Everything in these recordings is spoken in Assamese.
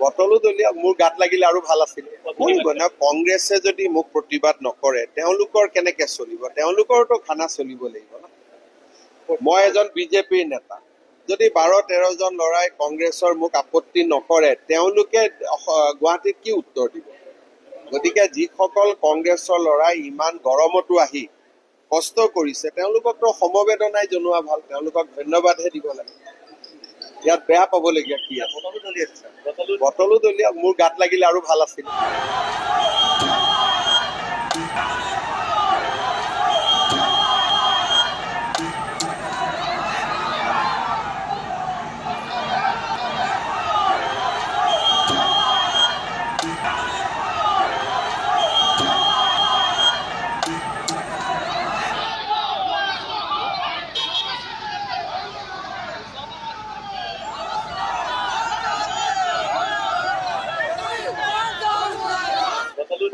বটলো দলীয় মোৰ গাত লাগিলে আৰু ভাল আছিল কৰিব না কংগ্ৰেছে যদি মোক প্ৰতিবাদ নকৰে তেওঁলোকৰ কেনেকে চলিব তেওঁলোকৰটো খানা চলিব লাগিব না মই এজন বিজেপিৰ নেতা যদি 12-13 জন লৰাই কংগ্ৰেছৰ মোক আপত্তি নকৰে তেওঁলোকে গুৱাহাটীত কি উত্তৰ দিব গতিকে যিসকল কংগ্ৰেছৰ লৰাই ইমান গৰমতো আহি কষ্ট কৰিছে তেওঁলোককতো সমবেদনাই জনোৱা ভাল তেওঁলোকক ধন্যবাদহে দিব লাগে ইয়াত বেয়া পাবলগীয়া কি আছে বটলো দলীয় মোৰ গাত লাগিলে আৰু ভাল আছিল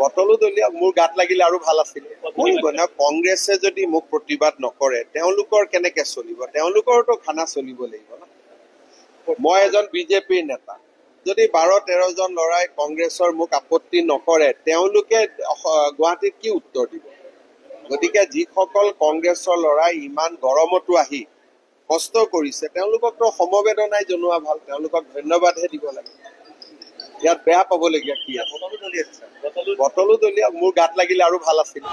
বটলো দলীয় মোৰ গাত লাগিলে আৰু ভাল আছিল কৰিব না কংগ্ৰেছে যদি মোক প্ৰতিবাদ নকৰে তেওঁলোকৰ কেনেকে চলিব তেওঁলোকৰটো খানা চলিব লাগিব না মই এজন বিজেপিৰ নেতা যদি 12-13 জন লৰাই কংগ্ৰেছৰ মোক আপত্তি নকৰে তেওঁলোকে গুৱাহাটীত কি উত্তৰ দিব গতিকে যিসকল কংগ্ৰেছৰ লৰাই ইমান গৰমতো আহি কষ্ট কৰিছে তেওঁলোককতো সমবেদনাই জনোৱা ভাল তেওঁলোকক ধন্যবাদহে দিব লাগে ইয়াত বেয়া পাবলগীয়া কি আছে বটলো দলীয় মোৰ গাত লাগিলে আৰু ভাল আছিল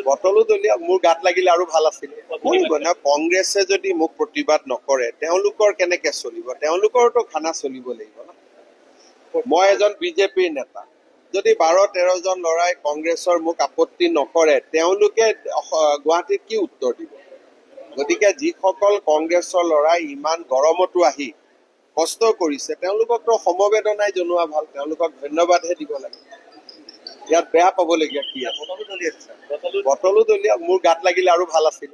বটলো দলীয় মোৰ গাত লাগিলে আৰু ভাল আছিল কৰিব না কংগ্ৰেছে যদি মোক প্ৰতিবাদ নকৰে তেওঁলোকৰ কেনেকে চলিব তেওঁলোকৰটো খানা চলিব লাগিব না মই এজন বিজেপিৰ নেতা যদি 12-13 জন লৰাই কংগ্ৰেছৰ মোক আপত্তি নকৰে তেওঁলোকে গুৱাহাটীত কি উত্তৰ দিব গতিকে যিসকল কংগ্ৰেছৰ লৰাই ইমান গৰমতো আহি কষ্ট কৰিছে তেওঁলোককতো সমবেদনাই জনোৱা ভাল তেওঁলোকক ধন্যবাদহে দিব লাগে ইয়াত বেয়া পাবলগীয়া কি আছে বটলো দলীয় মোৰ গাত লাগিলে আৰু ভাল আছিল